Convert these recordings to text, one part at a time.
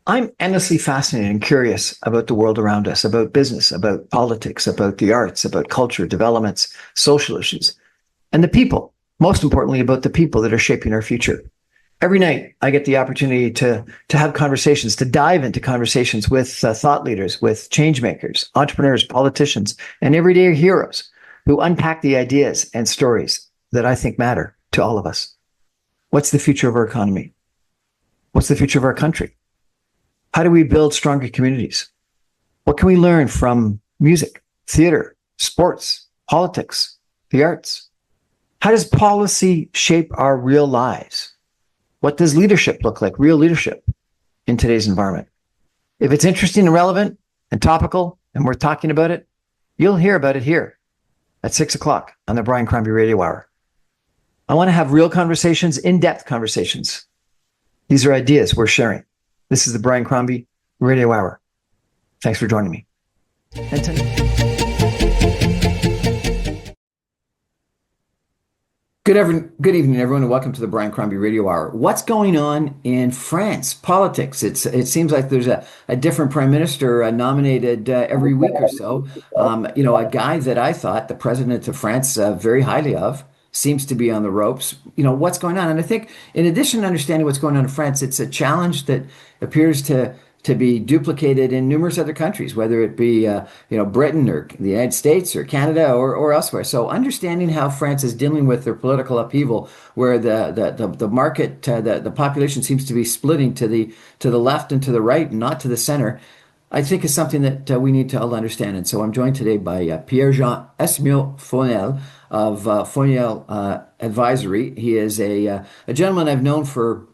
I'm endlessly fascinated and curious about the world around us, about business, about politics, about the arts, about culture, developments, social issues, and the people. Most importantly, about the people that are shaping our future. Every night, I get the opportunity to have conversations, to dive into conversations with thought leaders, with change makers, entrepreneurs, politicians, and everyday heroes who unpack the ideas and stories that I think matter to all of us. What's the future of our economy? What's the future of our country? How do we build stronger communities? What can we learn from music, theater, sports, politics, the arts? How does policy shape our real lives? What does leadership look like, real leadership in today's environment? If it's interesting and relevant and topical and we're talking about it, you'll hear about it here at 6 o'clock on the Brian Crombie Radio Hour. I want to have real conversations, in-depth conversations. These are ideas we're sharing. This is the Brian Crombie Radio Hour. Thanks for joining me. Good evening, everyone, and welcome to the Brian Crombie Radio Hour. What's going on in France? Politics. It seems like there's a different prime minister nominated every week or so. A guy that I thought the president of France very highly of seems to be on the ropes. What's going on? And I think in addition to understanding what's going on in France, it's a challenge that appears to be duplicated in numerous other countries, whether it be Britain or the United States or Canada or elsewhere. So understanding how France is dealing with their political upheaval, where the market, the population seems to be splitting to the left and to the right and not to the center, I think is something that we need to all understand. And so I'm joined today by Pierre-Jean Esmio Fournel of Fournel Advisory. He is a gentleman I've known for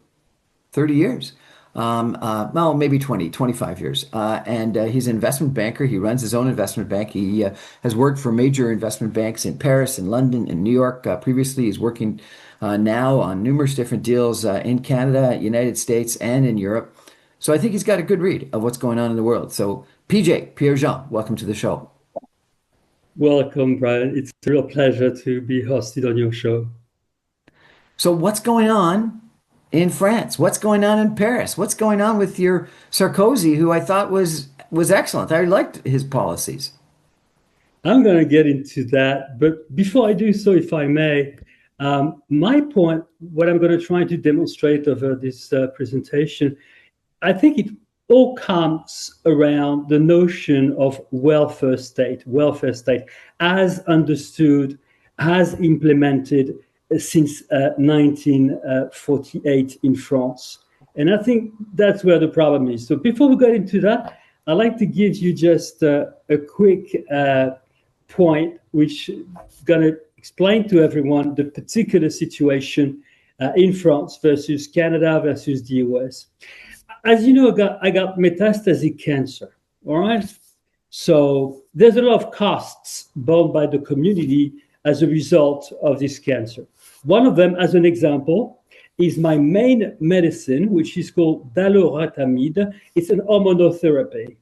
30 years. Well, maybe 25 years. And he's an investment banker. He runs his own investment bank. He has worked for major investment banks in Paris and London and New York. Previously, he's working now on numerous different deals in Canada, United States, and in Europe. So I think he's got a good read of what's going on in the world. So PJ, Pierre-Jean, welcome to the show. Welcome, Brian. It's a real pleasure to be hosted on your show. So what's going on in France? What's going on in Paris? What's going on with your Sarkozy, who I thought was excellent? I liked his policies. I'm going to get into that. But before I do so, if I may, my point, what I'm going to try to demonstrate over this presentation, I think it all comes around the notion of welfare state as understood, as implemented since 1948 in France. And I think that's where the problem is. So before we get into that, I'd like to give you just a quick point, which is going to explain to everyone the particular situation in France versus Canada versus the US. As you know, I got metastatic cancer, all right? So there's a lot of costs borne by the community as a result of this cancer. One of them, as an example, is my main medicine, which is called daloratamide. It's an hormonotherapy.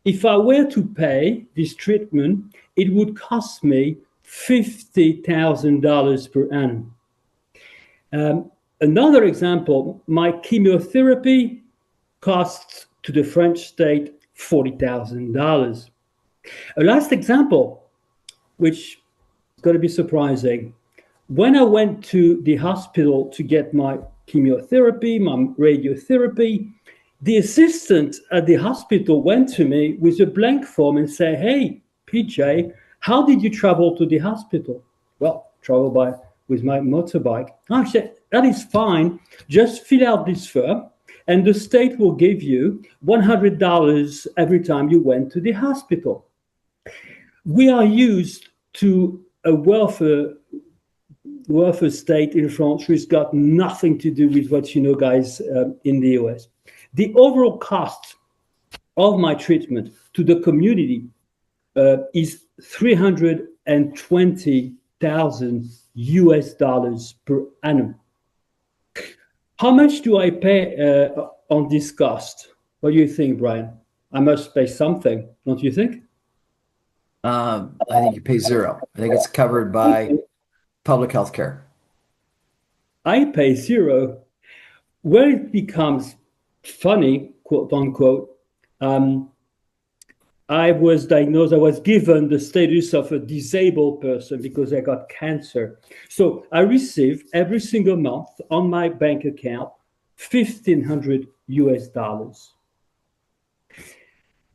If I were to pay this treatment, it would cost me $50,000 per annum. Another example, my chemotherapy costs to the French state $40,000. A last example, which is going to be surprising. When I went to the hospital to get my chemotherapy, my radiotherapy, the assistant at the hospital went to me with a blank form and said, "Hey, PJ, how did you travel to the hospital?" "Well, travel with my motorbike." I said, "That is fine. Just fill out this form, and the state will give you $100 every time you went to the hospital." We are used to a welfare state in France, which has got nothing to do with what you know, guys, in the US. The overall cost of my treatment to the community is $320,000 per annum. How much do I pay on this cost? What do you think, Brian? I must pay something, don't you think? I think you pay zero. I think it's covered by public health care. I pay zero. Where it becomes funny, quote unquote, I was diagnosed, I was given the status of a disabled person because I got cancer. So I received every single month on my bank account $1,500.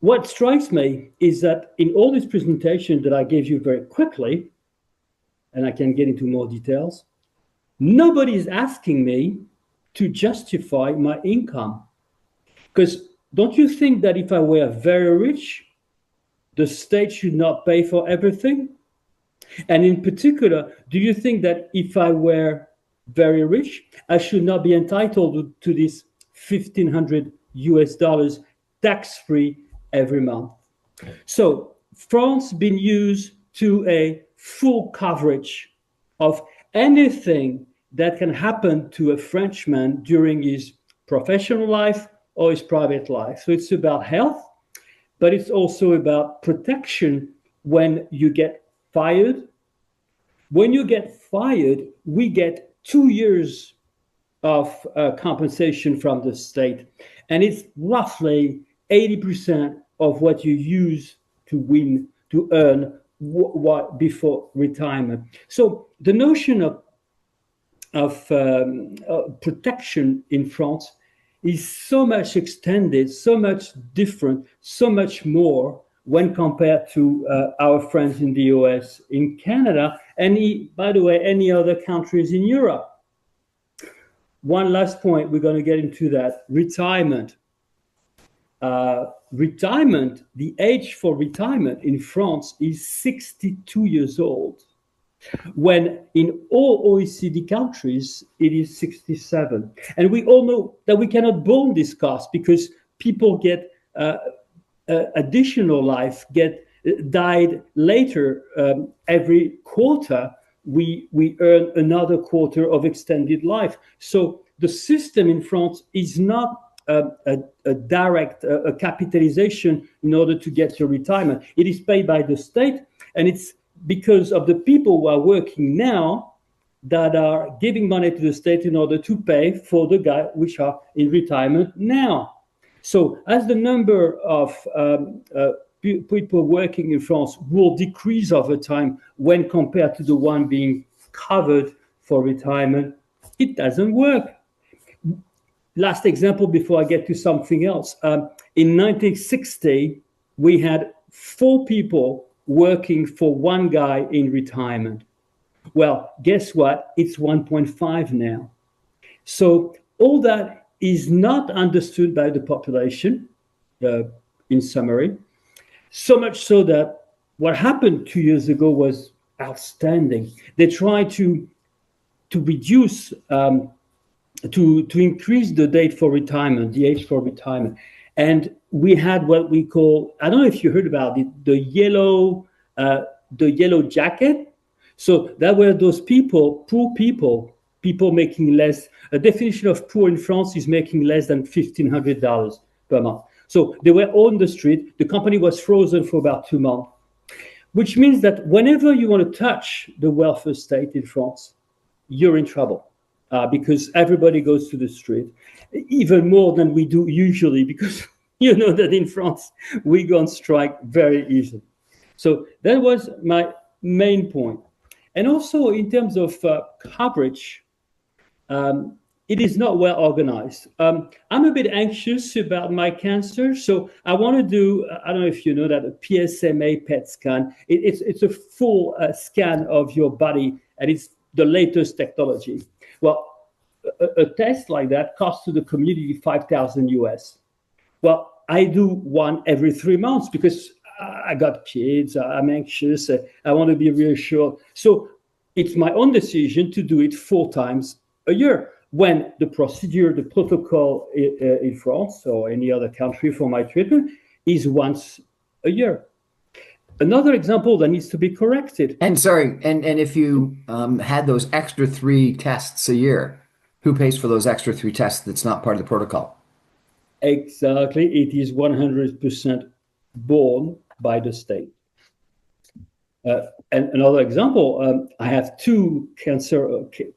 What strikes me is that in all this presentation that I gave you very quickly, and I can get into more details, nobody is asking me to justify my income. Because don't you think that if I were very rich, the state should not pay for everything? And in particular, do you think that if I were very rich, I should not be entitled to this $1,500 tax-free every month? So France been used to a full coverage of anything that can happen to a Frenchman during his professional life or his private life. So it's about health, but it's also about protection when you get fired. When you get fired, we get 2 years of compensation from the state, and it's roughly 80% of what you use to earn before retirement. So the notion of protection in France is so much extended, so much different, so much more when compared to our friends in the US, in Canada, and by the way, any other countries in Europe. One last point, we're going to get into that, retirement. The age for retirement in France is 62 years old, when in all OECD countries, it is 67. And we all know that we cannot bond this cost because people get additional life, died later. Every quarter, we earn another quarter of extended life. So the system in France is not a direct capitalization in order to get your retirement. It is paid by the state, and it's because of the people who are working now that are giving money to the state in order to pay for the guys which are in retirement now. So as the number of people working in France will decrease over time when compared to the one being covered for retirement, it doesn't work. Last example before I get to something else. In 1960, we had 4 people working for one guy in retirement. Well, guess what? It's 1.5 now. So all that is not understood by the population, in summary. So much so that what happened 2 years ago was outstanding. They tried to reduce, to increase the date for retirement, the age for retirement. And we had what we call, I don't know if you heard about it, the yellow jacket. So that were those people, poor people making less. A definition of poor in France is making less than $1,500 per month. So they were on the street. The company was frozen for about 2 months, which means that whenever you want to touch the welfare state in France, you're in trouble. Because everybody goes to the street, even more than we do usually, because you know that in France, we go on strike very easily. So that was my main point. And also in terms of coverage, it is not well organized. I'm a bit anxious about my cancer, so I want to do, I don't know if you know that, a PSMA PET scan. It's a full scan of your body, and it's the latest technology. Well, a test like that costs to the community $5,000 US. Well, I do one every 3 months because I got kids, I'm anxious, I want to be reassured. So it's my own decision to do it 4 times a year, when the procedure, the protocol in France or any other country for my treatment is once a year. Another example that needs to be corrected. And sorry, and if you had those extra 3 tests a year, who pays for those extra 3 tests that's not part of the protocol? Exactly. It is 100% borne by the state. And another example, I have 2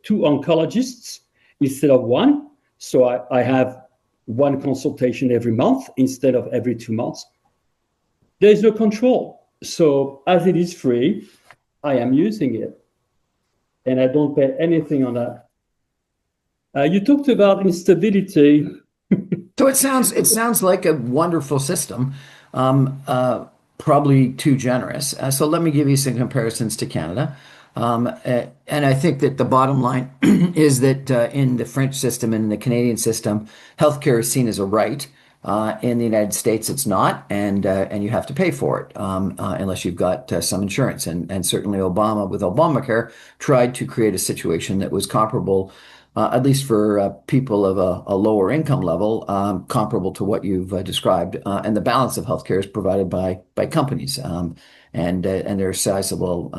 oncologists instead of 1. So I have one consultation every month instead of every 2 months. There is no control. So as it is free, I am using it and I don't pay anything on that. You talked about instability. So it sounds like a wonderful system, um, uh, probably too generous. So let me give you some comparisons to Canada. And I think that the bottom line is that in the French system and in the Canadian system, healthcare is seen as a right. In the United States, it's not, and you have to pay for it unless you've got some insurance. And certainly Obama, with Obamacare, tried to create a situation that was comparable, at least for people of a lower income level, comparable to what you've described. And the balance of healthcare is provided by companies, and they're sizable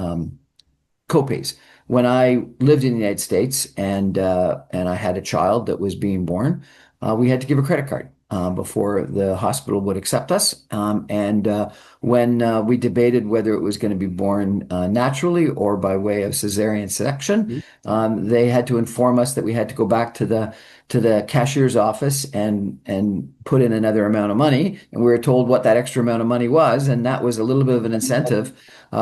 copays. When I lived in the United States and I had a child that was being born, we had to give a credit card before the hospital would accept us. And when we debated whether it was going to be born naturally or by way of cesarean section, they had to inform us that we had to go back to the cashier's office and put in another amount of money. And we were told what that extra amount of money was, and that was a little bit of an incentive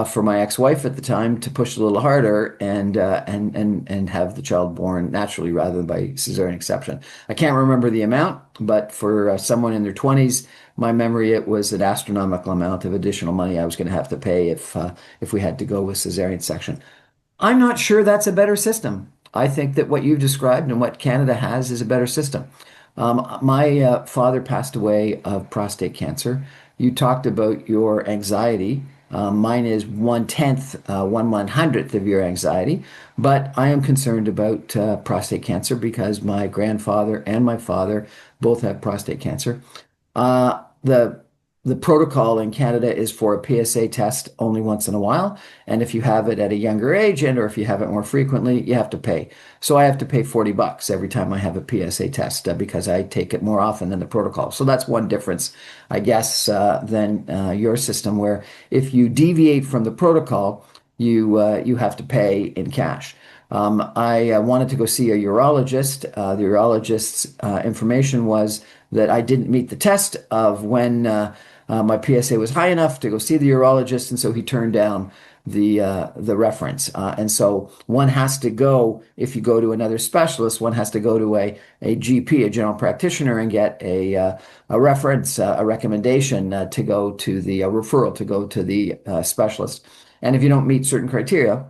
for my ex-wife at the time to push a little harder and have the child born naturally rather than by cesarean exception. I can't remember the amount, but for someone in their 20s, my memory, it was an astronomical amount of additional money I was going to have to pay if we had to go with cesarean section. I'm not sure that's a better system. I think that what you've described and what Canada has is a better system. My father passed away of prostate cancer. You talked about your anxiety. Mine is 1/10, 1/100th of your anxiety, but I am concerned about prostate cancer because my grandfather and my father both have prostate cancer. The protocol in Canada is for a PSA test only once in a while, and if you have it at a younger age and or if you have it more frequently, you have to pay. So I have to pay $40 every time I have a PSA test because I take it more often than the protocol. So that's one difference, I guess, than your system, where if you deviate from the protocol, you have to pay in cash. I wanted to go see a urologist. The urologist's information was that I didn't meet the test of when my PSA was high enough to go see the urologist, and so he turned down the reference. And so one has to go, if you go to another specialist, one has to go to a GP, a general practitioner, and get a reference, a recommendation to go to the referral to go to the specialist. And if you don't meet certain criteria,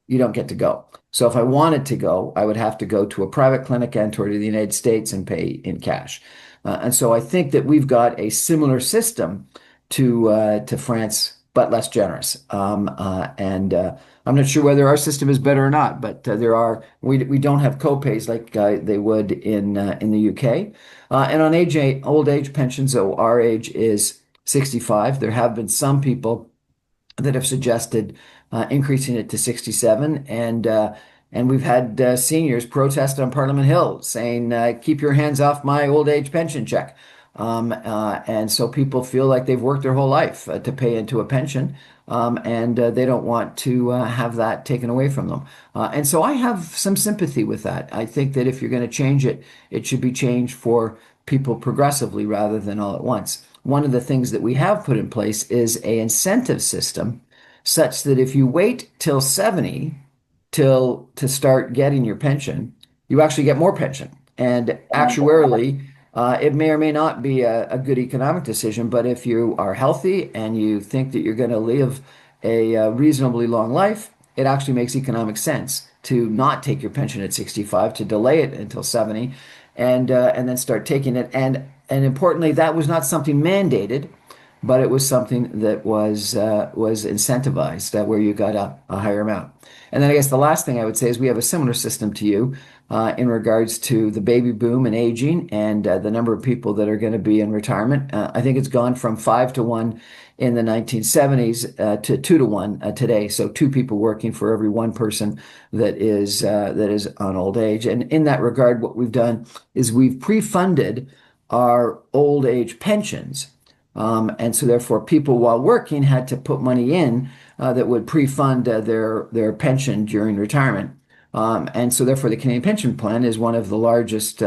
you don't get to go. So if I wanted to go, I would have to go to a private clinic and or to the United States and pay in cash. And so I think that we've got a similar system to France, but less generous. And I'm not sure whether our system is better or not, but we don't have copays like they would in the UK. And on old age pensions, so our age is 65. There have been some people that have suggested increasing it to 67, and we've had seniors protest on Parliament Hill saying, "Keep your hands off my old age pension check." And so people feel like they've worked their whole life to pay into a pension, and they don't want to have that taken away from them. And so I have some sympathy with that. I think that if you're going to change it, it should be changed for people progressively rather than all at once. One of the things that we have put in place is an incentive system such that if you wait till 70 till to start getting your pension, you actually get more pension. And actuarially, it may or may not be a good economic decision, but if you are healthy and you think that you're going to live a reasonably long life, it actually makes economic sense to not take your pension at 65, to delay it until 70, and then start taking it. And importantly, that was not something mandated, but it was something that was incentivized, where you got a higher amount. And then I guess the last thing I would say is we have a similar system to you in regards to the baby boom and aging and the number of people that are going to be in retirement. I think it's gone from 5 to 1 in the 1970s to 2 to 1 today. So two people working for every one person that is on old age. And in that regard, what we've done is we've pre-funded our old age pensions. And so therefore people while working had to put money in that would pre-fund their pension during retirement. And so therefore the Canadian Pension Plan is one of the largest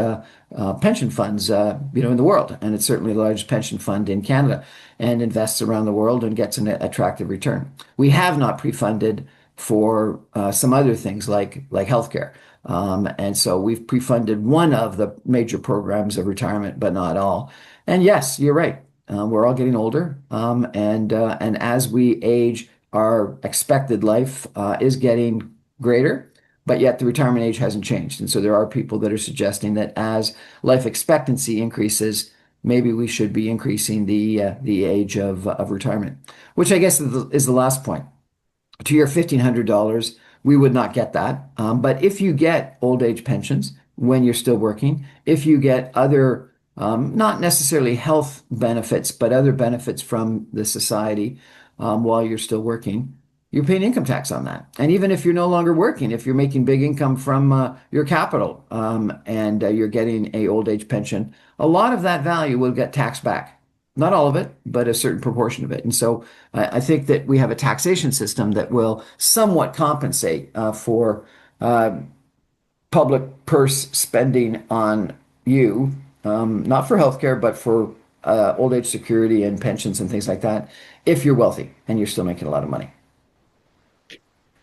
pension funds in the world. And it's certainly the largest pension fund in Canada and invests around the world and gets an attractive return. We have not pre-funded for some other things like healthcare. And so we've pre-funded one of the major programs of retirement, but not all. And yes, you're right. We're all getting older, and as we age, our expected life is getting greater, but yet the retirement age hasn't changed. And so there are people that are suggesting that as life expectancy increases, maybe we should be increasing the age of retirement, which I guess is the last point. To your $1,500, we would not get that. But if you get old age pensions when you're still working, if you get other, not necessarily health benefits, but other benefits from the society while you're still working, you're paying income tax on that. And even if you're no longer working, if you're making big income from your capital and you're getting a old age pension, a lot of that value will get taxed back. Not all of it, but a certain proportion of it. And so I think that we have a taxation system that will somewhat compensate for public purse spending on you, not for healthcare, but for old age security and pensions and things like that, if you're wealthy and you're still making a lot of money.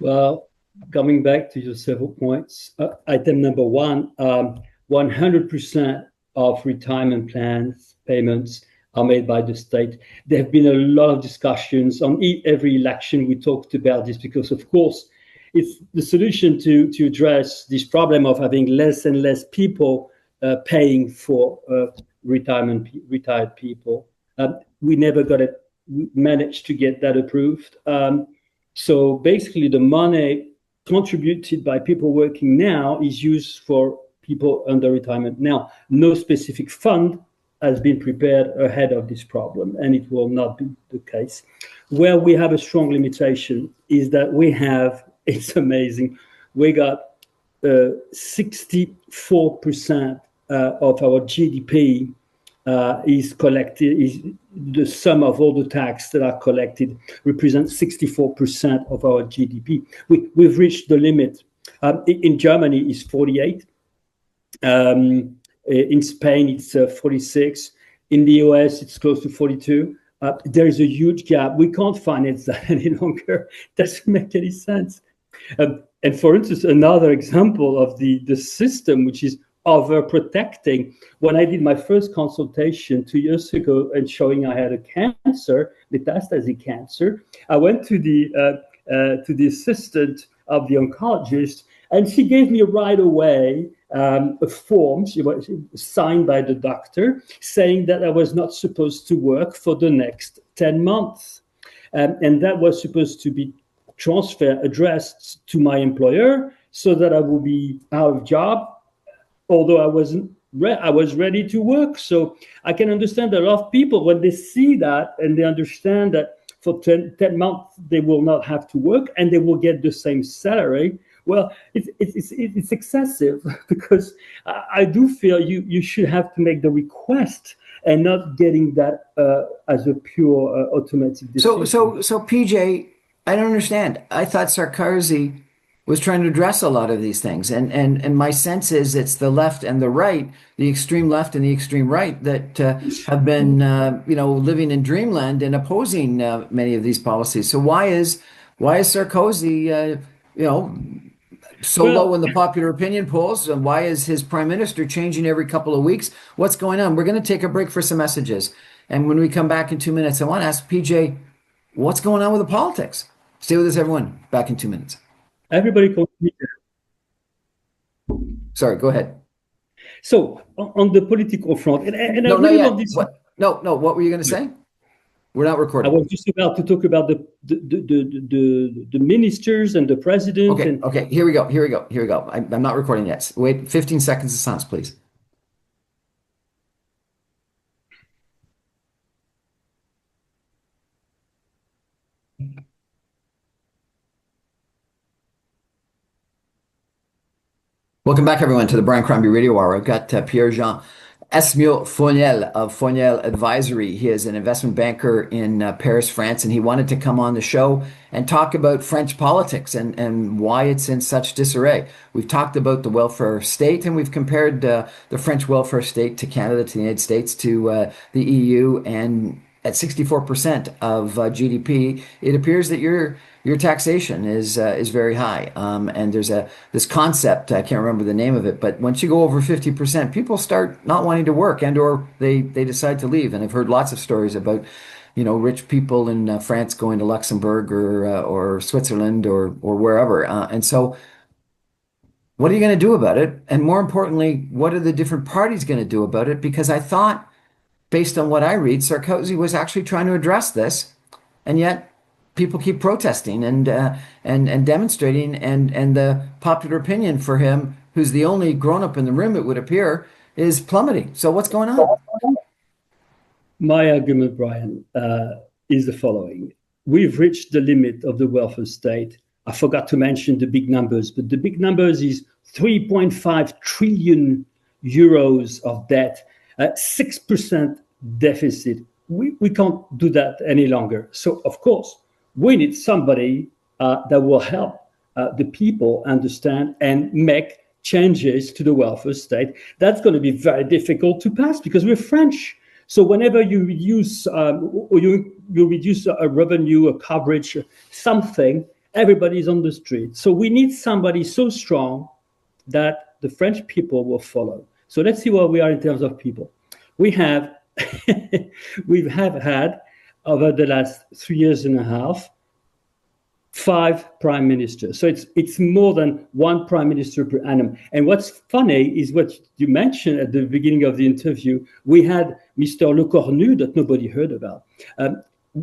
Well, coming back to your several points, item number one, 100% of retirement plans payments are made by the state. There have been a lot of discussions on every election. We talked about this because, of course, it's the solution to address this problem of having less and less people paying for retired people. We never managed to get that approved. So basically, the money contributed by people working now is used for people under retirement. Now, no specific fund has been prepared ahead of this problem, and it will not be the case. Where we have a strong limitation is that it's amazing, we got 64% of our GDP is collected, is the sum of all the tax that are collected represents 64% of our GDP. We've reached the limit. In Germany, it's 48. In Spain, it's 46. In the US, it's close to 42. There is a huge gap. We can't finance that any longer. Doesn't make any sense. And for instance, another example of the system, which is overprotecting. When I did my first consultation 2 years ago and showing I had a cancer, metastatic cancer, I went to the assistant of the oncologist, and she gave me right away a form, she was signed by the doctor, saying that I was not supposed to work for the next 10 months. And that was supposed to be addressed to my employer so that I would be out of job, although I was ready to work. So I can understand that a lot of people, when they see that and they understand that for 10 months they will not have to work and they will get the same salary, well, it's excessive because I do feel you should have to make the request and not getting that as a pure automatic decision. So PJ, I don't understand. I thought Sarkozy was trying to address a lot of these things, and my sense is it's the left and the right, the extreme left and the extreme right, that have been living in dreamland and opposing many of these policies. So why is Sarkozy so low Well, in the popular opinion polls? And why is his prime minister changing every couple of weeks? What's going on? We're going to take a break for some messages. And when we come back in 2 minutes, I want to ask PJ, what's going on with the politics? Stay with us, everyone. Back in 2 minutes. everybody calls me. Sorry, go ahead. So on the political front, and I No, not really yet. want this. What? No, no. What were you going to say? We're not I recording. was just about to talk about the ministers and the president. Okay, And okay. Here we go. Here we go. Here we go. I'm not recording yet. Wait, 15 seconds of silence, please. Welcome back, everyone, to the Brian Crombie Radio Hour. I've got Pierre Jean. Esmil Fournel of Fournel Advisory. He is an investment banker in Paris, France, and he wanted to come on the show and talk about French politics and why it's in such disarray. We've talked about the welfare state, and we've compared the French welfare state to Canada, to the United States, to the EU, and at 64% of GDP, it appears that your taxation is very high. And there's this concept, I can't remember the name of it, but once you go over 50%, people start not wanting to work and or they decide to leave. And I've heard lots of stories about, rich people in France going to Luxembourg or Switzerland or wherever. And so what are you going to do about it? And more importantly, what are the different parties going to do about it? Because I thought, based on what I read, Sarkozy was actually trying to address this, and yet people keep protesting and demonstrating, and the popular opinion for him, who's the only grown-up in the room, it would appear, is plummeting. So what's going on? My argument, Brian, is the following. We've reached the limit of the welfare state. I forgot to mention the big numbers, but the big numbers is 3.5 trillion euros of debt, 6% deficit. We can't do that any longer. So, of course, we need somebody that will help the people understand and make changes to the welfare state. That's going to be very difficult to pass because we're French. So whenever you reduce or you reduce a revenue, a coverage, something, everybody's on the street. So we need somebody so strong that the French people will follow. So let's see where we are in terms of people. We have had over the last 3 years and a half 5 prime ministers. So it's more than one prime minister per annum. And what's funny is what you mentioned at the beginning of the interview. We had Mr. Le Cornu, that nobody heard about,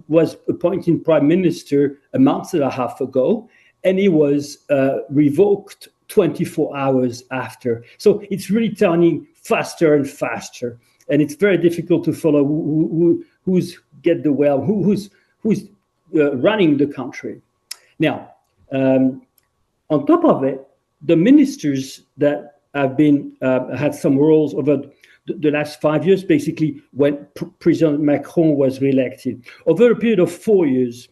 was appointed prime minister a month and a half ago, and he was revoked 24 hours after. So it's really turning faster and faster, and it's very difficult to follow who's get the well, who's running the country. Now, on top of it, the ministers that have been had some roles over the last 5 years, basically when President Macron was reelected, over a period of 4 years,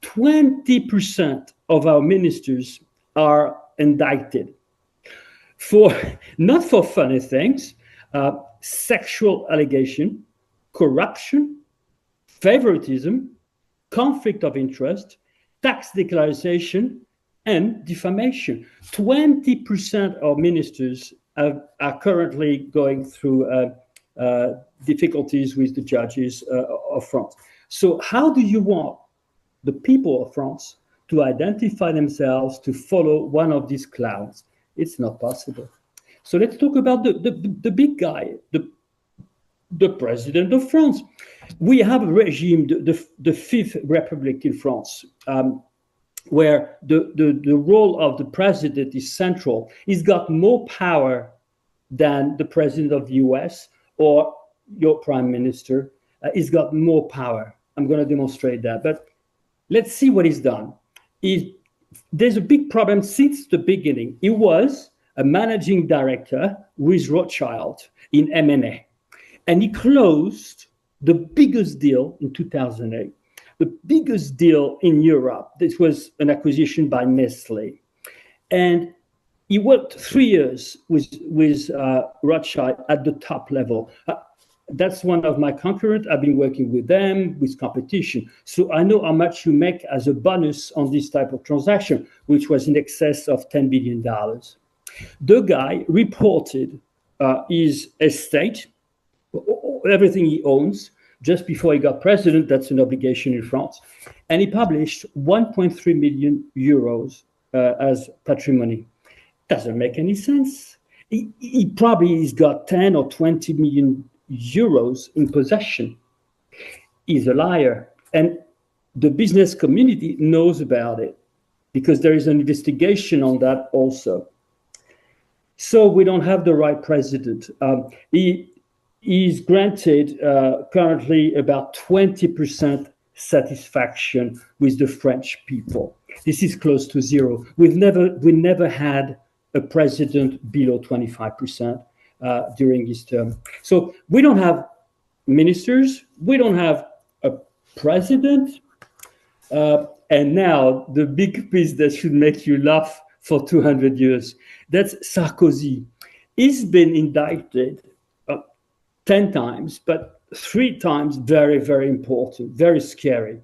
20% of our ministers are indicted for not for funny things, sexual allegation, corruption, favoritism, conflict of interest, tax declaration, and defamation. 20% of ministers are currently going through difficulties with the judges of France. So how do you want the people of France to identify themselves, to follow one of these clowns? It's not possible. So let's talk about the big guy, the president of France. We have a regime, the Fifth Republic in France, where the role of the president is central. He's got more power than the president of the US or your prime minister. He's got more power. I'm going to demonstrate that. But let's see what he's done. There's a big problem since the beginning. He was a managing director with Rothschild in M&A. And he closed the biggest deal in 2008, the biggest deal in Europe. This was an acquisition by Nestle. And he worked 3 years with Rothschild at the top level. That's one of my concurrents. I've been working with them, with competition. So I know how much you make as a bonus on this type of transaction, which was in excess of $10 billion. The guy reported his estate, everything he owns, just before he got president. That's an obligation in France. And he published 1.3 million euros as patrimony. Doesn't make any sense. He probably has got 10 or 20 million euros in possession. He's a liar. And the business community knows about it because there is an investigation on that also. So we don't have the right president. He's granted currently about 20% satisfaction with the French people. This is close to zero. We never had a president below 25%. during his term. So we don't have ministers, we don't have a president, and now the big piece that should make you laugh for 200 years, that's Sarkozy. He's been indicted 10 times, but 3 times very, very important, very scary.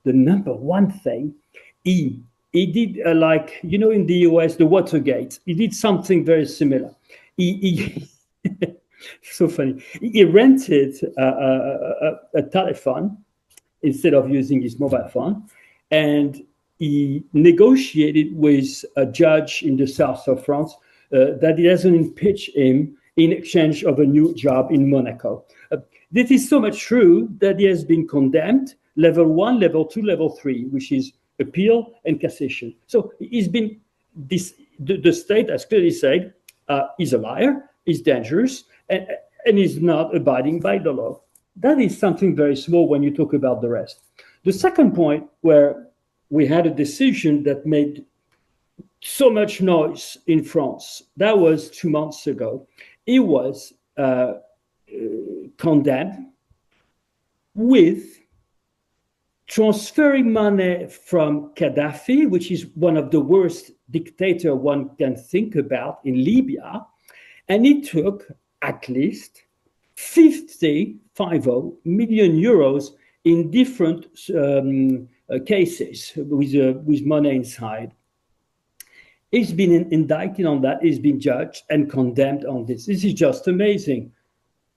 The number one thing, he did like, in the US, the Watergate, he did something very similar. He so funny. He rented a telephone instead of using his mobile phone, and he negotiated with a judge in the south of France that he doesn't impeach him in exchange of a new job in Monaco. This is so much true that he has been condemned, level 1, level 2, level 3, which is appeal and cassation. So he's been, the state has clearly said, he's a liar, he's dangerous, and he's not abiding by the law. That is something very small when you talk about the rest. The second point where we had a decision that made so much noise in France, that was 2 months ago. He was condemned with transferring money from Gaddafi, which is one of the worst dictators one can think about in Libya, and he took at least 50 million euros in different cases with money inside. He's been indicted on that, he's been judged and condemned on this. This is just amazing.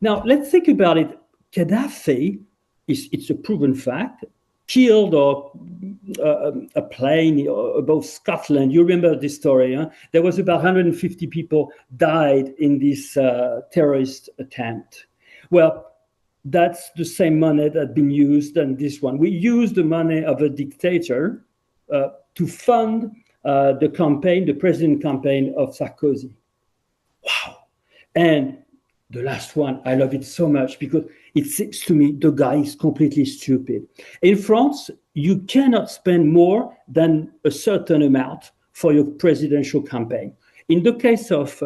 Now, let's think about it. Gaddafi, it's a proven fact, killed a plane above Scotland. You remember this story, huh? There was about 150 people died in this terrorist attempt. Well, that's the same money that had been used on this one. We used the money of a dictator to fund the campaign, the president campaign of Sarkozy. Wow. And the last one, I love it so much because it seems to me the guy is completely stupid. In France, you cannot spend more than a certain amount for your presidential campaign. In the case of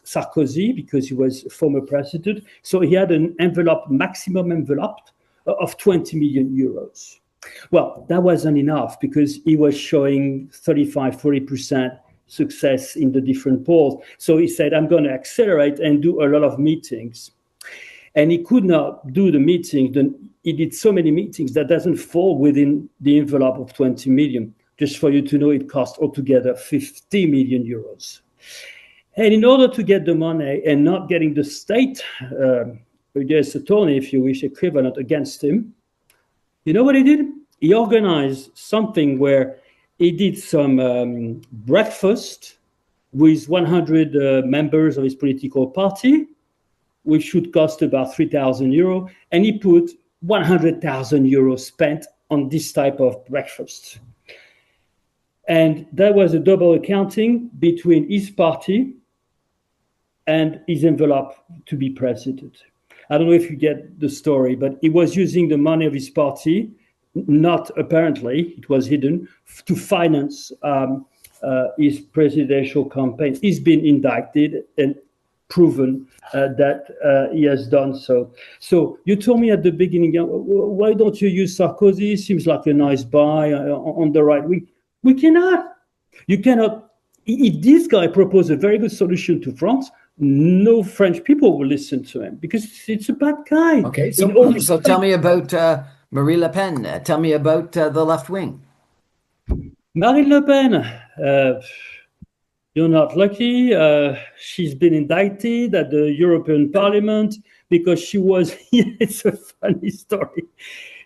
Sarkozy, because he was a former president, so he had an envelope, maximum envelope of 20 million euros. Well, that wasn't enough because he was showing 35, 40% success in the different polls. So he said, I'm going to accelerate and do a lot of meetings. And he could not do the meetings. He did so many meetings that doesn't fall within the envelope of 20 million. Just for you to know, it cost altogether 50 million euros. And in order to get the money and not getting the state, US attorney, if you wish, equivalent against him, you know what he did? He organized something where he did some breakfast with 100 members of his political party, which should cost about 3,000 euros. And he put 100,000 euros spent on this type of breakfast. And that was a double accounting between his party and his envelope to be president. I don't know if you get the story, but he was using the money of his party, not apparently, it was hidden, to finance his presidential campaign. He's been indicted and proven that he has done so. So you told me at the beginning, why don't you use Sarkozy? Seems like a nice buy on the right wing. We cannot. You cannot. If this guy proposed a very good solution to France, no French people will listen to him because it's a bad guy. Okay, so tell me about Marie Le Pen. Tell me about the left wing. Marine Le Pen, you're not lucky. She's been indicted at the European Parliament because she was, it's a funny story.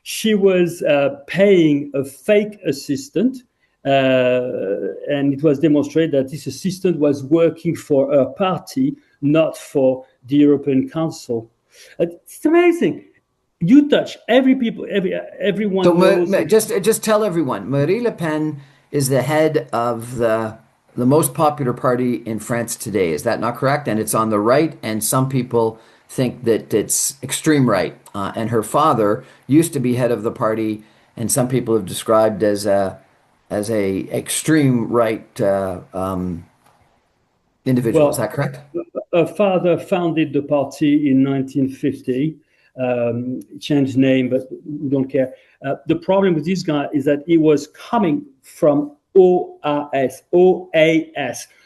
She was paying a fake assistant, and it was demonstrated that this assistant was working for her party, not for the European Council. It's amazing. You touch everyone. So knows just tell everyone, Marie Le Pen is the head of the most popular party in France today. Is that not correct? And it's on the right, and some people think that it's extreme right. And her father used to be head of the party, and some people have described as a extreme right individual. Is that Well, correct? her father founded the party in 1950. Changed name, but we don't care. The problem with this guy is that he was coming from OAS,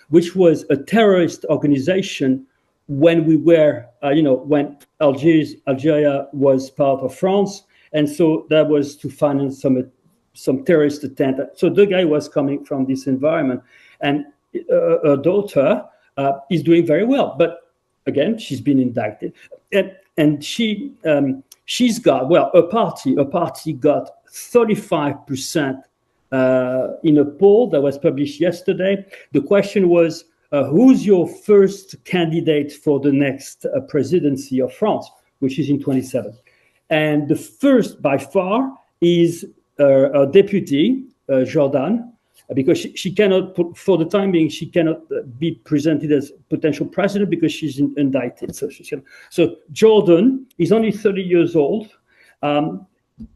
which was a terrorist organization when we were, when Algeria was part of France, and so that was to finance some terrorist attempt. So the guy was coming from this environment, and her daughter is doing very well. But again, she's been indicted, and she's got, well, a party got 35% in a poll that was published yesterday. The question was, who's your first candidate for the next presidency of France, which is in 27? And the first by far is a deputy, Jordan, because she cannot, for the time being, she cannot be presented as potential president because she's indicted. So Jordan is only 30 years old.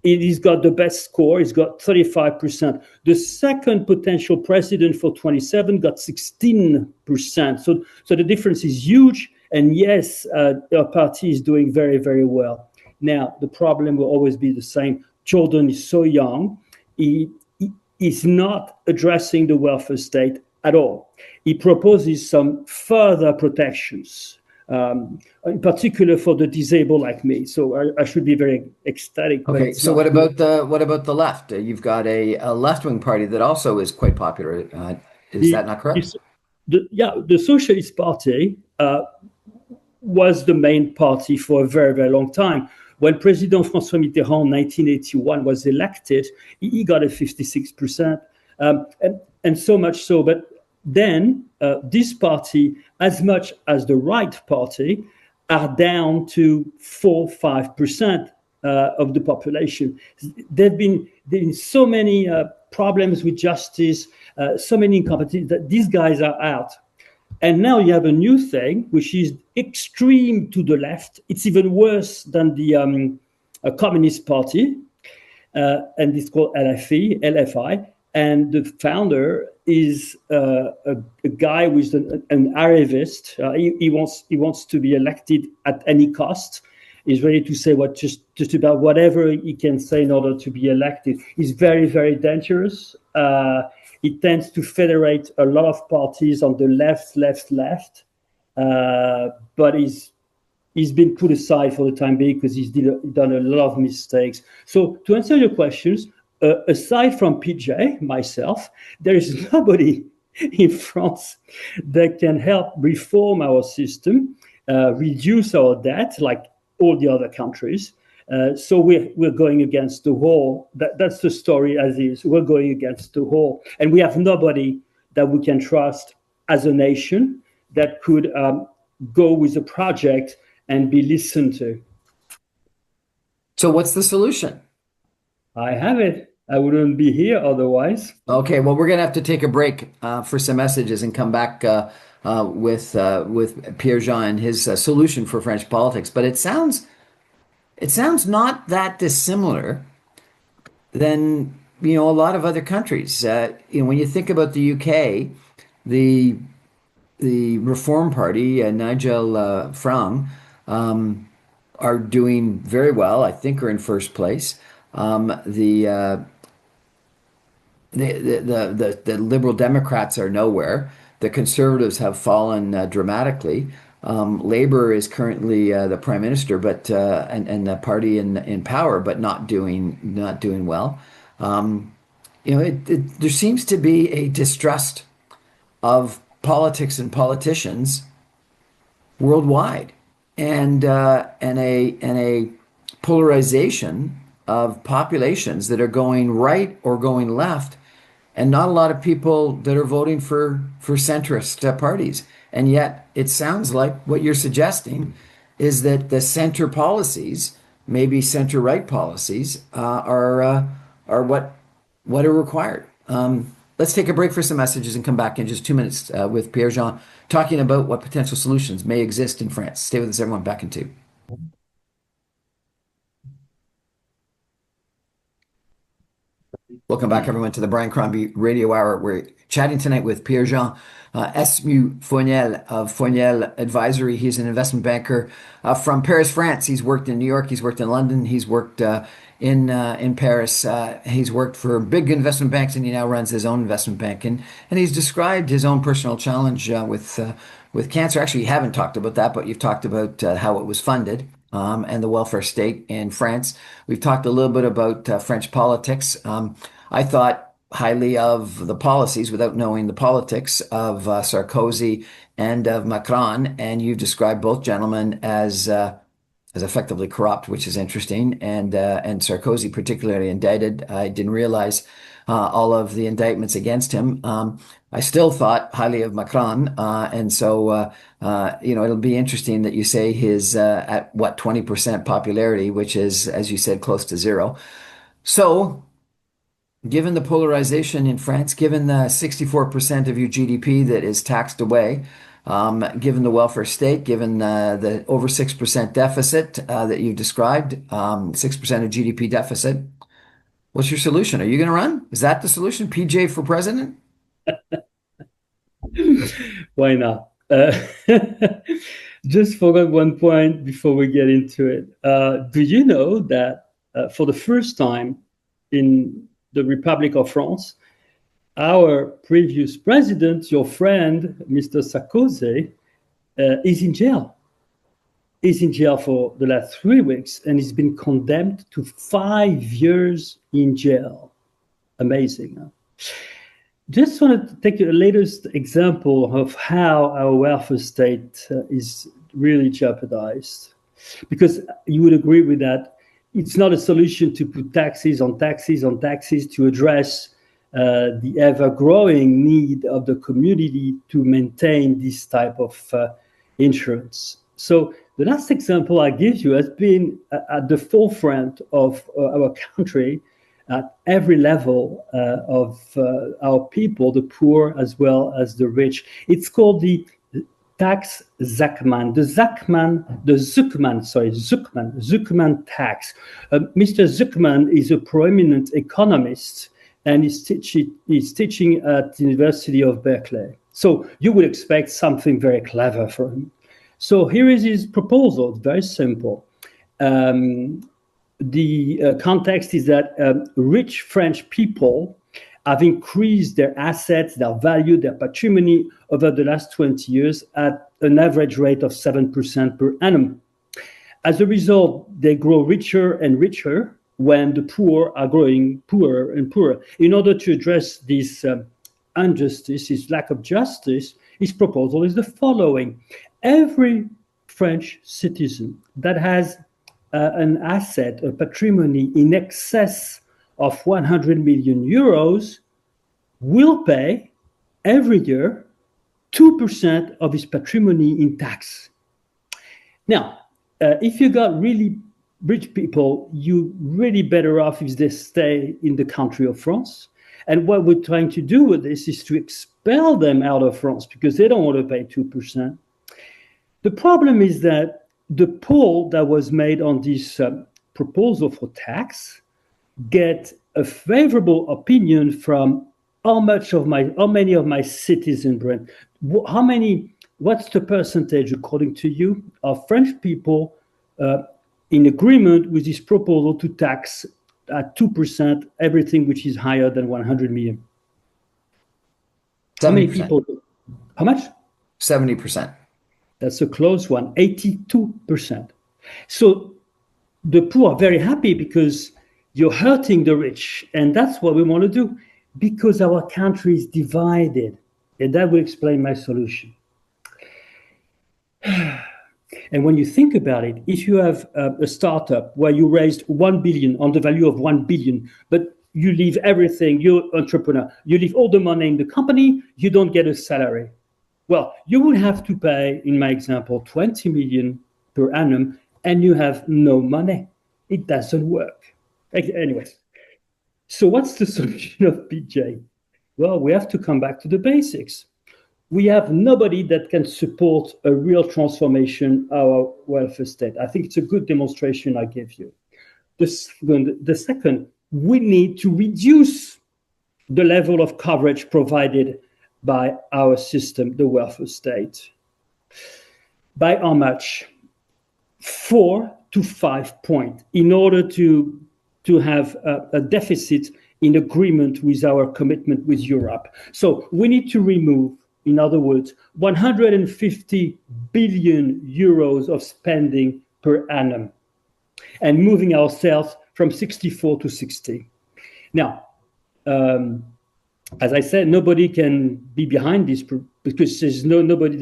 He's got the best score. He's got 35%. The second potential president for 27 got 16%. So the difference is huge. And yes, our party is doing very, very well. Now, the problem will always be the same. Jordan is so young. He is not addressing the welfare state at all. He proposes some further protections, in particular for the disabled like me. So I should be very ecstatic, but Okay, it's so not. what about the left? You've got a left-wing party that also is quite popular. Is The, that not correct? the Socialist Party was the main party for a very, very long time. When President François Mitterrand in 1981 was elected, he got a 56%, and so much so. But then this party, as much as the right party, are down to 4-5% of the population. There been so many problems with justice, so many incompetencies that these guys are out. And now you have a new thing, which is extreme to the left. It's even worse than the Communist Party, and it's called LFI. And the founder is a guy who is an Arabist. He wants to be elected at any cost. He's ready to say just about whatever he can say in order to be elected. He's very, very dangerous. It tends to federate a lot of parties on the left, but he's been put aside for the time being because he's done a lot of mistakes. So to answer your questions, aside from PJ, myself, there is nobody in France that can help reform our system, reduce our debt like all the other countries. So we're going against the wall. That's the story as is. We're going against the wall, and we have nobody that we can trust as a nation that could go with a project and be listened to. So what's the solution? I have it. I wouldn't be here otherwise. Okay, well, we're going to have to take a break for some messages and come back with Pierre-Jean and his solution for French politics. But it sounds not that dissimilar than a lot of other countries. When you think about the UK, the Reform Party, Nigel Farage, are doing very well. I think are in first place. The Liberal Democrats are nowhere. The Conservatives have fallen dramatically. Labour is currently the prime minister, but and the party in power, but not doing well. There seems to be a distrust of politics and politicians worldwide, and a polarization of populations that are going right or going left, and not a lot of people that are voting for centrist parties. And yet, it sounds like what you're suggesting is that the center policies, maybe center right policies, are what are required. Let's take a break for some messages and come back in just 2 minutes with Pierre-Jean talking about what potential solutions may exist in France. Stay with us, everyone. Back in two. Welcome back, everyone, to the Brian Crombie Radio Hour. We're chatting tonight with Pierre-Jean Esmu Fournel of Fournel Advisory. He's an investment banker from Paris, France. He's worked in New York. He's worked in London. He's worked in Paris. He's worked for big investment banks, and he now runs his own investment bank. And he's described his own personal challenge with cancer. Actually, you haven't talked about that, but you've talked about how it was funded. And the welfare state in France. We've talked a little bit about French politics. I thought highly of the policies without knowing the politics of Sarkozy and of Macron, and you've described both gentlemen as effectively corrupt, which is interesting, and Sarkozy particularly indicted. I didn't realize all of the indictments against him. I still thought highly of Macron, and so it'll be interesting that you say his at what 20% popularity, which is, as you said, close to zero. So, given the polarization in France, given the 64% of your GDP that is taxed away, given the welfare state, given the over 6% deficit that you've described, 6% of GDP deficit, what's your solution? Are you going to run? Is that the solution? PJ for president? Why not? Just forgot one point before we get into it. Do you know that for the first time in the Republic of France, our previous president, your friend, Mr. Sarkozy, is in jail. He's in jail for the last 3 weeks, and he's been condemned to 5 years in jail. Amazing, huh? Just wanted to take the latest example of how our welfare state is really jeopardized. Because you would agree with that. It's not a solution to put taxes on taxes on taxes to address the ever-growing need of the community to maintain this type of insurance. So the last example I give you has been at the forefront of our country at every level of our people, the poor as well as the rich. It's called the tax Zuckman, Zuckman tax. Mr. Zuckman is a prominent economist, and he's teaching at the University of Berkeley. So you would expect something very clever from him. So here is his proposal. It's very simple. The context is that rich French people have increased their assets, their value, their patrimony over the last 20 years at an average rate of 7% per annum. As a result, they grow richer and richer when the poor are growing poorer and poorer. In order to address this injustice, this lack of justice, his proposal is the following. Every French citizen that has an asset, a patrimony in excess of 100 million euros will pay every year 2% of his patrimony in tax. Now, if you got really rich people, you really better off if they stay in the country of France. And what we're trying to do with this is to expel them out of France because they don't want to pay 2%. The problem is that the poll that was made on this proposal for tax get a favorable opinion from how many of my citizens, Brent? What's the percentage, according to you, of French people in agreement with this proposal to tax at 2% everything which is higher than 100 million? 70%. How many people? How much? 70%. That's a close one, 82%. So the poor are very happy because you're hurting the rich. And that's what we want to do because our country is divided. And that will explain my solution. And when you think about it, if you have a startup where you raised 1 billion on the value of 1 billion, but you leave everything, you're an entrepreneur, you leave all the money in the company, you don't get a salary. Well, you will have to pay, in my example, 20 million per annum, and you have no money. It doesn't work. Anyways, so what's the solution of PJ? Well, we have to come back to the basics. We have nobody that can support a real transformation of our welfare state. I think it's a good demonstration I gave you. The second, we need to reduce the level of coverage provided by our system, the welfare state. By how much? 4 to 5 points in order to have a deficit in agreement with our commitment with Europe. So we need to remove, in other words, 150 billion euros of spending per annum and moving ourselves from 64 to 60. Now, as I said, nobody can be behind this because there's nobody.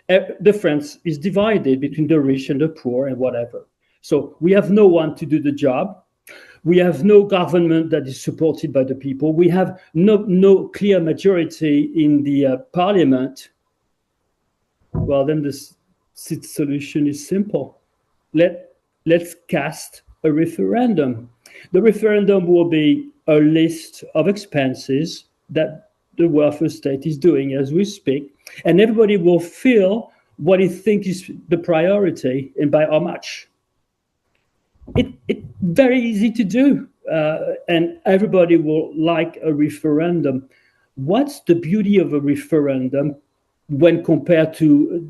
The France is divided between the rich and the poor and whatever. So we have no one to do the job. We have no government that is supported by the people. We have no clear majority in the parliament. Well, then the solution is simple. Let's cast a referendum. The referendum will be a list of expenses that the welfare state is doing as we speak, and everybody will feel what he thinks is the priority and by how much. It's very easy to do, and everybody will like a referendum. What's the beauty of a referendum when compared to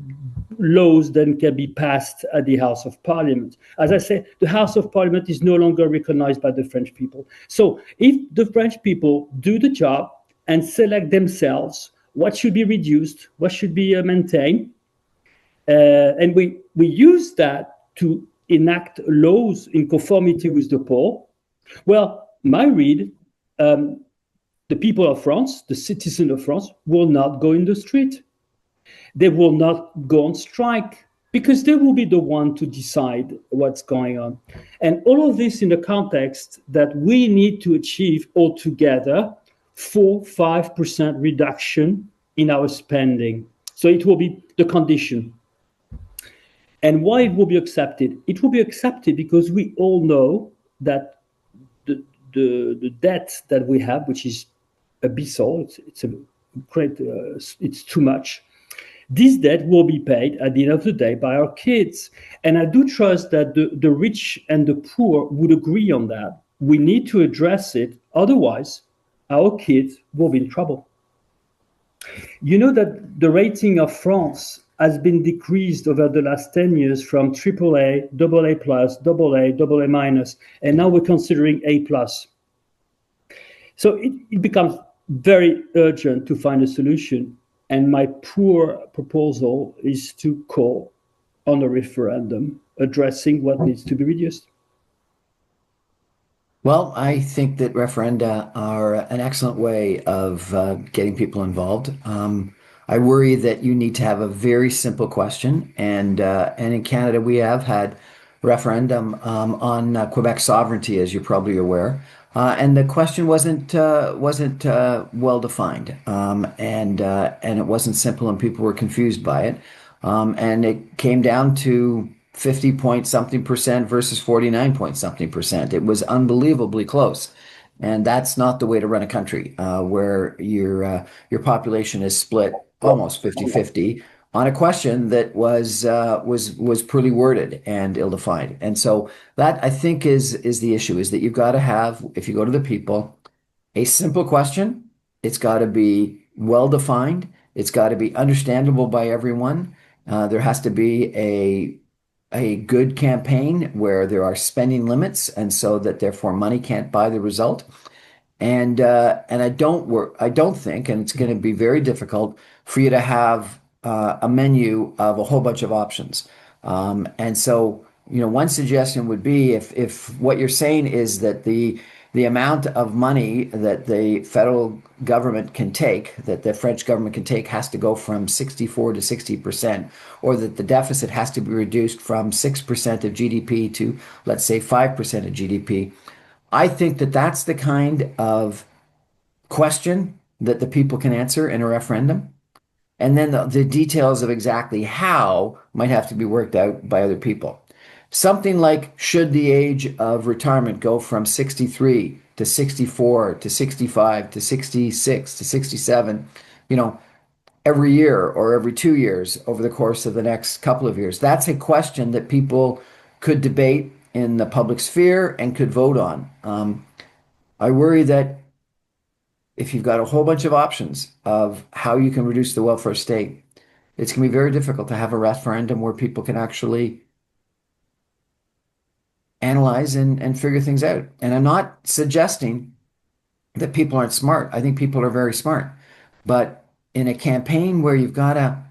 laws that can be passed at the House of Parliament? As I say, the House of Parliament is no longer recognized by the French people. So if the French people do the job and select themselves what should be reduced, what should be maintained, and we use that to enact laws in conformity with the poll, well, my read, the people of France, the citizens of France, will not go in the street. They will not go on strike because they will be the one to decide what's going on. And all of this in the context that we need to achieve altogether 4-5% reduction in our spending. So it will be the condition. And why it will be accepted? It will be accepted because we all know that the debt that we have, which is abyssal, it's a great, it's too much. This debt will be paid at the end of the day by our kids. And I do trust that the rich and the poor would agree on that. We need to address it. Otherwise, our kids will be in trouble. You know that the rating of France has been decreased over the last 10 years from AAA, AA plus, AA minus, and now we're considering A plus. So it becomes very urgent to find a solution. And my poor proposal is to call on a referendum addressing what needs to be reduced. Well, I think that referenda are an excellent way of getting people involved. I worry that you need to have a very simple question, and in Canada we have had referendum on Quebec sovereignty, as you're probably aware, and the question wasn't well defined, and it wasn't simple, and people were confused by it, and it came down to 50 point something percent versus 49 point something percent. It was unbelievably close. And that's not the way to run a country where your population is split almost 50-50 on a question that was poorly worded and ill-defined. And so that I think is the issue, is that you've got to have, if you go to the people, a simple question. It's got to be well defined. It's got to be understandable by everyone. There has to be a good campaign where there are spending limits, and so that therefore money can't buy the result. And I don't think, and it's going to be very difficult for you to have a menu of a whole bunch of options. And so, one suggestion would be, if what you're saying is that the amount of money that the federal government can take, that the French government can take, has to go from 64 to 60%, or that the deficit has to be reduced from 6% of GDP to, let's say, 5% of GDP. I think that that's the kind of question that the people can answer in a referendum. And then the details of exactly how might have to be worked out by other people. Something like, should the age of retirement go from 63 to 64 to 65 to 66 to 67, every year or every 2 years over the course of the next couple of years? That's a question that people could debate in the public sphere and could vote on. I worry that if you've got a whole bunch of options of how you can reduce the welfare state, it's going to be very difficult to have a referendum where people can actually analyze and figure things out. And I'm not suggesting that people aren't smart. I think people are very smart. But in a campaign where you've got to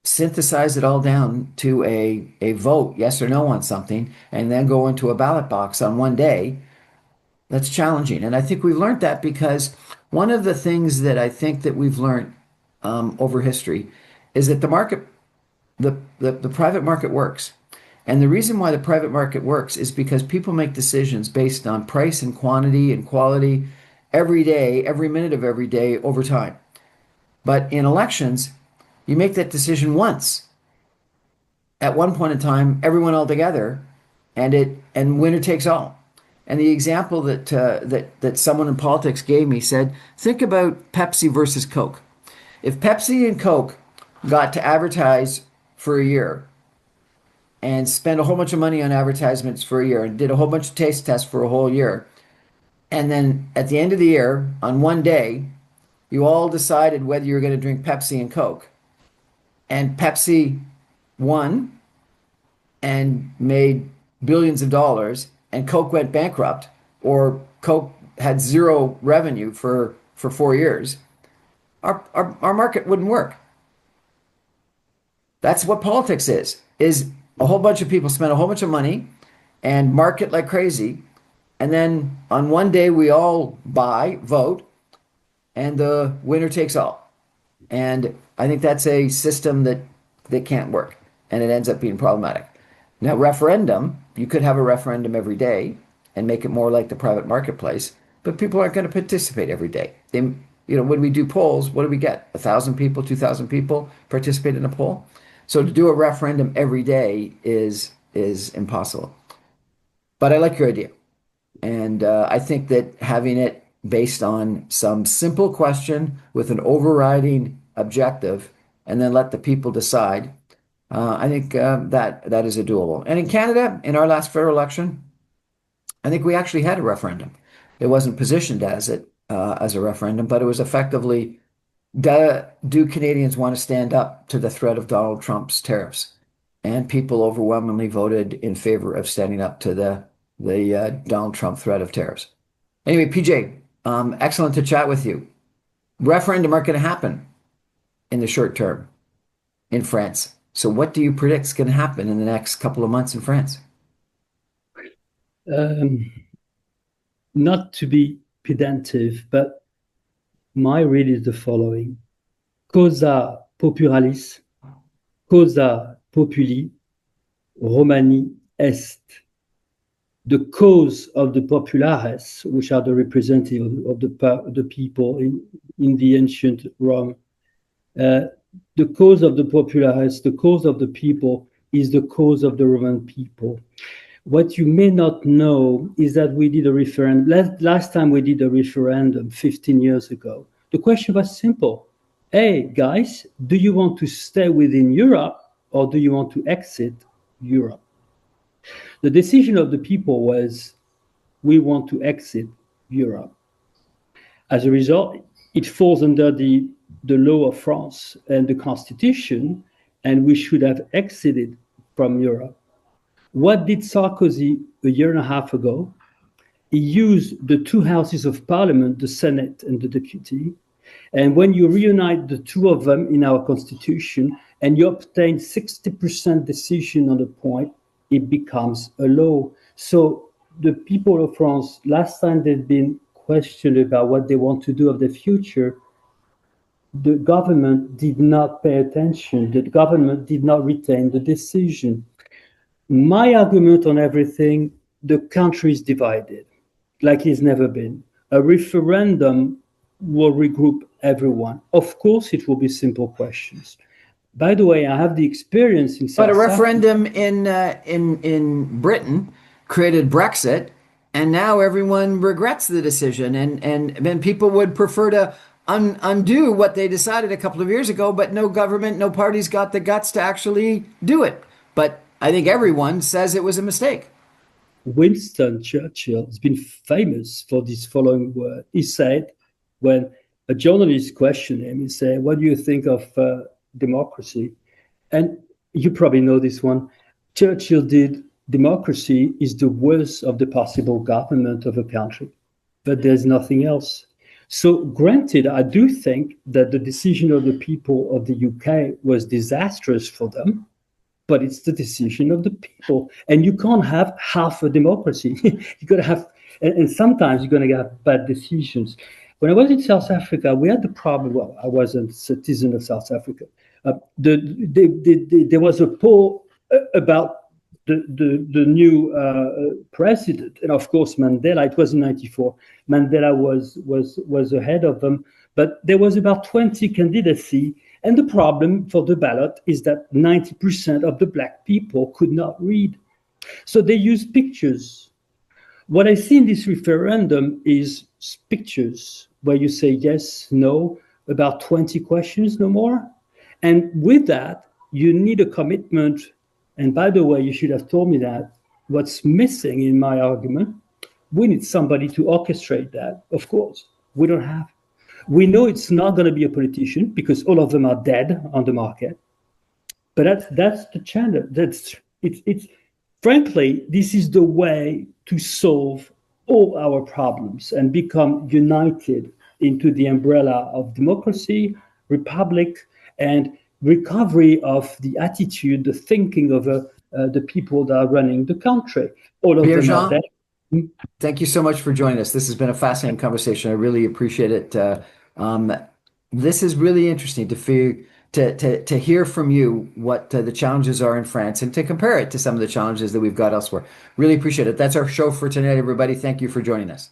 synthesize it all down to a vote, yes or no on something, and then go into a ballot box on one day, that's challenging. And I think we've learned that because one of the things that I think that we've learned over history is that the private market works. And the reason why the private market works is because people make decisions based on price and quantity and quality every day, every minute of every day over time. But in elections, you make that decision once at one point in time, everyone all together, and winner takes all. And the example that someone in politics gave me said, think about Pepsi versus Coke. If Pepsi and Coke got to advertise for a year and spend a whole bunch of money on advertisements for a year and did a whole bunch of taste tests for a whole year, and then at the end of the year, on one day, you all decided whether you were going to drink Pepsi and Coke, and Pepsi won and made billions of dollars, and Coke went bankrupt, or Coke had zero revenue for 4 years, our market wouldn't work. That's what politics is a whole bunch of people spend a whole bunch of money and market like crazy. And then on one day, we all buy, vote, and the winner takes all. And I think that's a system that can't work, and it ends up being problematic. Now, referendum, you could have a referendum every day and make it more like the private marketplace, but people aren't going to participate every day. When we do polls, what do we get? 1,000 people, 2,000 people participate in a poll. So to do a referendum every day is impossible. But I like your idea. And I think that having it based on some simple question with an overriding objective and then let the people decide, I think that is a doable. And in Canada, in our last federal election, I think we actually had a referendum. It wasn't positioned as a referendum, but it was effectively, do Canadians want to stand up to the threat of Donald Trump's tariffs? And people overwhelmingly voted in favor of standing up to the Donald Trump threat of tariffs. Anyway, PJ, excellent to chat with you. Referendum aren't going to happen in the short term in France. So what do you predict is going to happen in the next couple of months in France? Not to be pedantic, but my read is the following. Causa popularis, causa populi, Romani est. The cause of the populares, which are the representative of the people in the ancient Rome, the cause of the populares, the cause of the people, is the cause of the Roman people. What you may not know is that we did a referendum. Last time we did a referendum 15 years ago. The question was simple. Hey, guys, do you want to stay within Europe or do you want to exit Europe? The decision of the people was, we want to exit Europe. As a result, it falls under the law of France and the Constitution, and we should have exited from Europe. What did Sarkozy a year and a half ago? He used the two houses of parliament, the Senate and the Deputy. And when you reunite the two of them in our Constitution and you obtain 60% decision on the point, it becomes a law. So the people of France, last time they've been questioned about what they want to do of the future, the government did not pay attention. The government did not retain the decision. My argument on everything, the country is divided like it's never been. A referendum will regroup everyone. Of course, it will be simple questions. By the way, I have the experience in South But a Africa. referendum in Britain created Brexit, and now everyone regrets the decision, and then people would prefer to undo what they decided a couple of years ago, but no government, no parties got the guts to actually do it. But I think everyone says it was a mistake. Winston Churchill has been famous for this following word. He said, when a journalist questioned him, he said, "What do you think of democracy?" And you probably know this one. Churchill did, "Democracy is the worst of the possible government of a country, but there's nothing else." So, granted, I do think that the decision of the people of the UK was disastrous for them, but it's the decision of the people. And you can't have half a democracy. You got to have, and sometimes you're going to have bad decisions. When I was in South Africa, we had the problem. Well, I was a citizen of South Africa. There was a poll about the new president, and of course Mandela. It was in '94. Mandela was ahead of them, but there was about 20 candidacy. And the problem for the ballot is that 90% of the black people could not read. So they used pictures. What I see in this referendum is pictures where you say yes, no, about 20 questions, no more. And with that, you need a commitment. And by the way, you should have told me that. What's missing in my argument, we need somebody to orchestrate that. Of course, we don't have. We know it's not going to be a politician because all of them are dead on the market. But that's the challenge. It's frankly, this is the way to solve all our problems and become united into the umbrella of democracy, republic, and recovery of the attitude, the thinking of the people that are running the country. All of them are Pierre-Jean, dead. thank you so much for joining us. This has been a fascinating conversation. I really appreciate it. Um, this is really interesting to hear from you what the challenges are in France and to compare it to some of the challenges that we've got elsewhere. Really appreciate it. That's our show for tonight, everybody. Thank you for joining us.